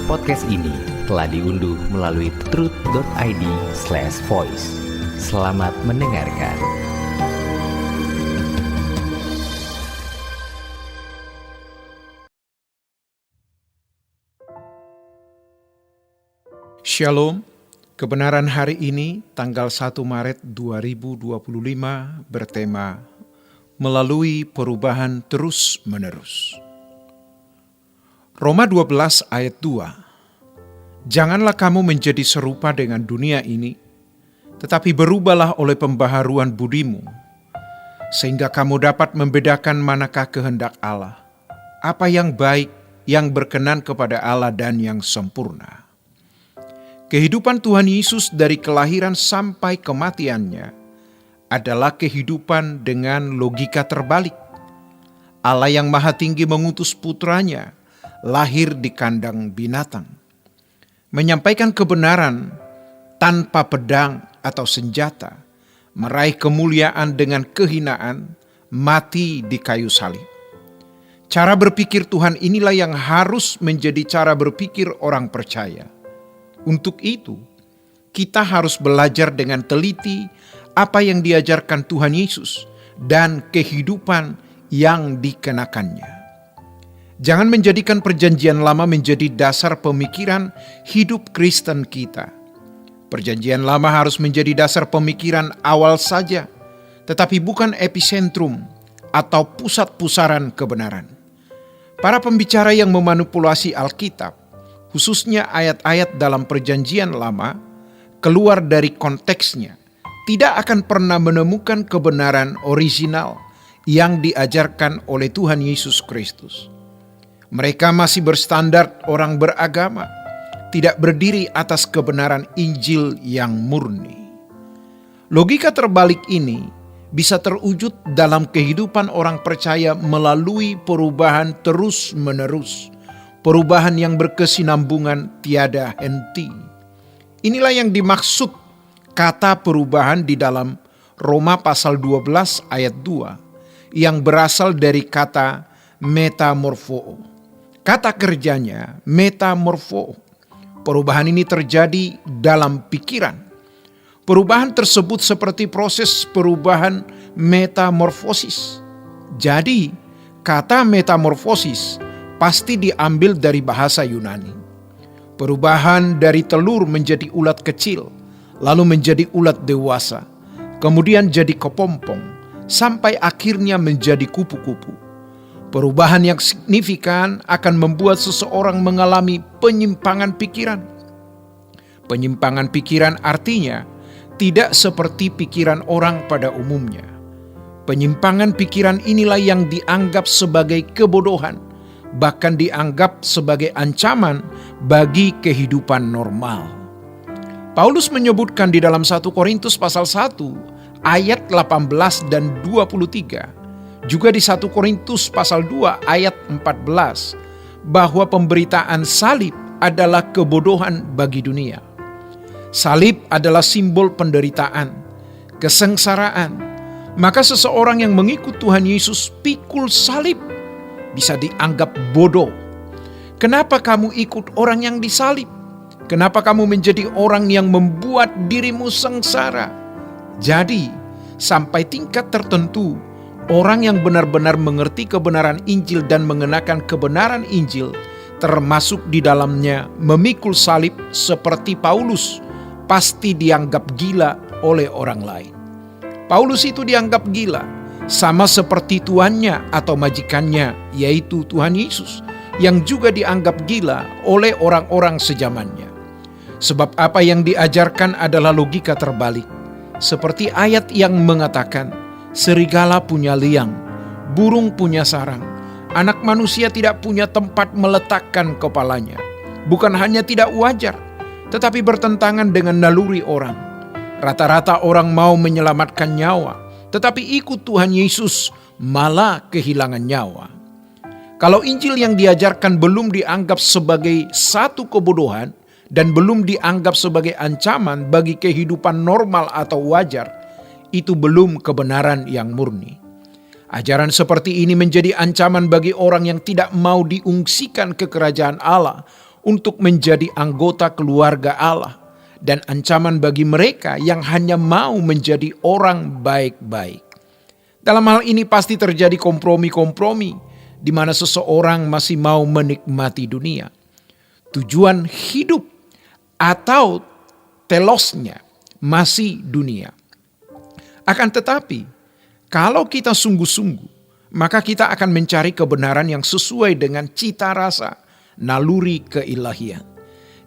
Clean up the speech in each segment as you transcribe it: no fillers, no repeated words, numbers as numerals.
Podcast ini telah diunduh melalui truth.id/voice. Selamat mendengarkan. Shalom, kebenaran hari ini tanggal 1 Maret 2025 bertema melalui perubahan terus-menerus. Roma 12 ayat 2. Janganlah kamu menjadi serupa dengan dunia ini, tetapi berubahlah oleh pembaharuan budimu, sehingga kamu dapat membedakan manakah kehendak Allah, apa yang baik, yang berkenan kepada Allah dan yang sempurna. Kehidupan Tuhan Yesus dari kelahiran sampai kematiannya adalah kehidupan dengan logika terbalik. Allah yang Maha Tinggi mengutus putranya lahir di kandang binatang, menyampaikan kebenaran tanpa pedang atau senjata, meraih kemuliaan dengan kehinaan, mati di kayu salib. Cara berpikir Tuhan inilah yang harus menjadi cara berpikir orang percaya. Untuk itu, kita harus belajar dengan teliti apa yang diajarkan Tuhan Yesus dan kehidupan yang dikenakannya. Jangan menjadikan perjanjian lama menjadi dasar pemikiran hidup Kristen kita. Perjanjian lama harus menjadi dasar pemikiran awal saja, tetapi bukan epicentrum atau pusat pusaran kebenaran. Para pembicara yang memanipulasi Alkitab, khususnya ayat-ayat dalam perjanjian lama, keluar dari konteksnya, tidak akan pernah menemukan kebenaran original yang diajarkan oleh Tuhan Yesus Kristus. Mereka masih berstandar orang beragama, tidak berdiri atas kebenaran Injil yang murni. Logika terbalik ini bisa terwujud dalam kehidupan orang percaya melalui perubahan terus-menerus, perubahan yang berkesinambungan tiada henti. Inilah yang dimaksud kata perubahan di dalam Roma pasal 12 ayat 2 yang berasal dari kata metamorfo. Kata kerjanya metamorfo. Perubahan ini terjadi dalam pikiran. Perubahan tersebut seperti proses perubahan metamorfosis. Jadi, kata metamorfosis pasti diambil dari bahasa Yunani. Perubahan dari telur menjadi ulat kecil, lalu menjadi ulat dewasa, kemudian jadi kepompong, sampai akhirnya menjadi kupu-kupu. Perubahan yang signifikan akan membuat seseorang mengalami penyimpangan pikiran. Penyimpangan pikiran artinya tidak seperti pikiran orang pada umumnya. Penyimpangan pikiran inilah yang dianggap sebagai kebodohan, bahkan dianggap sebagai ancaman bagi kehidupan normal. Paulus menyebutkan di dalam 1 Korintus pasal 1 ayat 18 dan 23, juga di 1 Korintus pasal 2 ayat 14, bahwa pemberitaan salib adalah kebodohan bagi dunia. Salib adalah simbol penderitaan, kesengsaraan. Maka seseorang yang mengikut Tuhan Yesus pikul salib bisa dianggap bodoh. Kenapa kamu ikut orang yang disalib? Kenapa kamu menjadi orang yang membuat dirimu sengsara? Jadi, sampai tingkat tertentu, orang yang benar-benar mengerti kebenaran Injil dan mengenakan kebenaran Injil, termasuk di dalamnya memikul salib seperti Paulus, pasti dianggap gila oleh orang lain. Paulus itu dianggap gila, sama seperti tuannya atau majikannya, yaitu Tuhan Yesus, yang juga dianggap gila oleh orang-orang sejamannya. Sebab apa yang diajarkan adalah logika terbalik, seperti ayat yang mengatakan, serigala punya liang, burung punya sarang, anak manusia tidak punya tempat meletakkan kepalanya. Bukan hanya tidak wajar, tetapi bertentangan dengan naluri orang. Rata-rata orang mau menyelamatkan nyawa, tetapi ikut Tuhan Yesus malah kehilangan nyawa. Kalau Injil yang diajarkan belum dianggap sebagai satu kebodohan dan belum dianggap sebagai ancaman bagi kehidupan normal atau wajar, itu belum kebenaran yang murni. Ajaran seperti ini menjadi ancaman bagi orang yang tidak mau diungsikan ke kerajaan Allah untuk menjadi anggota keluarga Allah, dan ancaman bagi mereka yang hanya mau menjadi orang baik-baik. Dalam hal ini pasti terjadi kompromi-kompromi di mana seseorang masih mau menikmati dunia. Tujuan hidup atau telosnya masih dunia. Akan tetapi, kalau kita sungguh-sungguh, maka kita akan mencari kebenaran yang sesuai dengan cita rasa, naluri keilahian.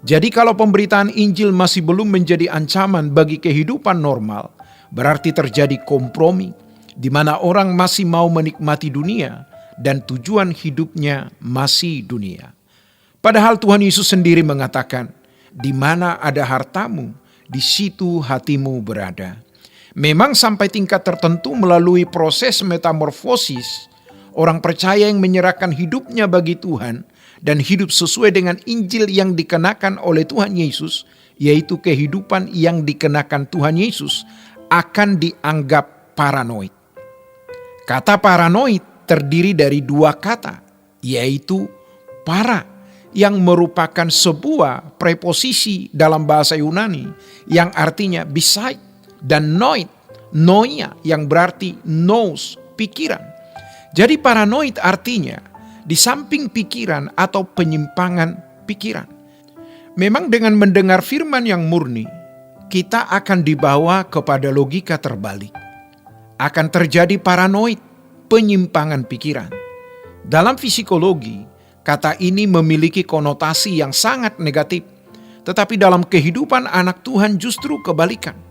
Jadi kalau pemberitaan Injil masih belum menjadi ancaman bagi kehidupan normal, berarti terjadi kompromi, di mana orang masih mau menikmati dunia dan tujuan hidupnya masih dunia. Padahal Tuhan Yesus sendiri mengatakan, di mana ada hartamu, di situ hatimu berada. Memang sampai tingkat tertentu melalui proses metamorfosis, orang percaya yang menyerahkan hidupnya bagi Tuhan dan hidup sesuai dengan Injil yang dikenakan oleh Tuhan Yesus, yaitu kehidupan yang dikenakan Tuhan Yesus, akan dianggap paranoid. Kata paranoid terdiri dari dua kata, yaitu para, yang merupakan sebuah preposisi dalam bahasa Yunani yang artinya beside, dan noia yang berarti nous, pikiran. Jadi paranoid artinya di samping pikiran atau penyimpangan pikiran. Memang dengan mendengar firman yang murni, kita akan dibawa kepada logika terbalik. Akan terjadi paranoid, penyimpangan pikiran. Dalam psikologi, kata ini memiliki konotasi yang sangat negatif. Tetapi dalam kehidupan anak Tuhan justru kebalikan.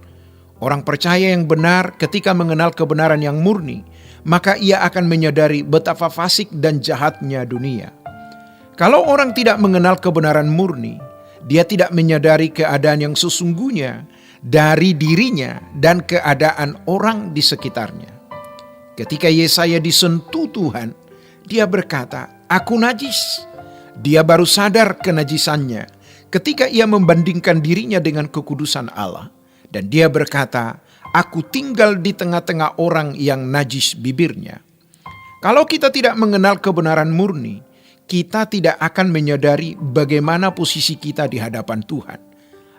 Orang percaya yang benar ketika mengenal kebenaran yang murni, maka ia akan menyadari betapa fasik dan jahatnya dunia. Kalau orang tidak mengenal kebenaran murni, dia tidak menyadari keadaan yang sesungguhnya dari dirinya dan keadaan orang di sekitarnya. Ketika Yesaya disentuh Tuhan, dia berkata, "Aku najis." Dia baru sadar kenajisannya ketika ia membandingkan dirinya dengan kekudusan Allah. Dan dia berkata, "Aku tinggal di tengah-tengah orang yang najis bibirnya." Kalau kita tidak mengenal kebenaran murni, kita tidak akan menyadari bagaimana posisi kita di hadapan Tuhan.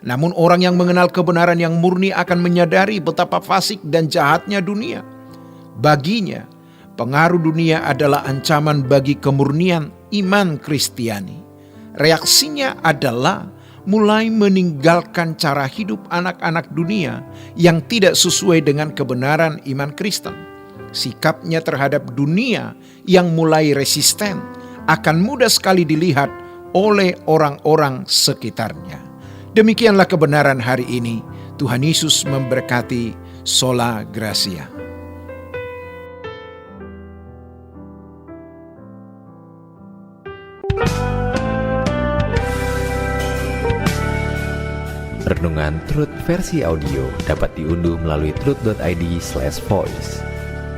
Namun orang yang mengenal kebenaran yang murni akan menyadari betapa fasik dan jahatnya dunia. Baginya, pengaruh dunia adalah ancaman bagi kemurnian iman Kristiani. Reaksinya adalah mulai meninggalkan cara hidup anak-anak dunia yang tidak sesuai dengan kebenaran iman Kristen. Sikapnya terhadap dunia yang mulai resisten akan mudah sekali dilihat oleh orang-orang sekitarnya. Demikianlah kebenaran hari ini. Tuhan Yesus memberkati. Sola Gracia. Renungan Truth versi audio dapat diunduh melalui truth.id/voice.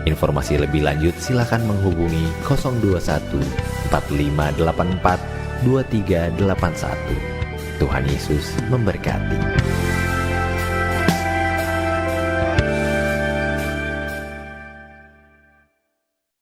Informasi lebih lanjut silakan menghubungi 021 4584 2381. Tuhan Yesus memberkati.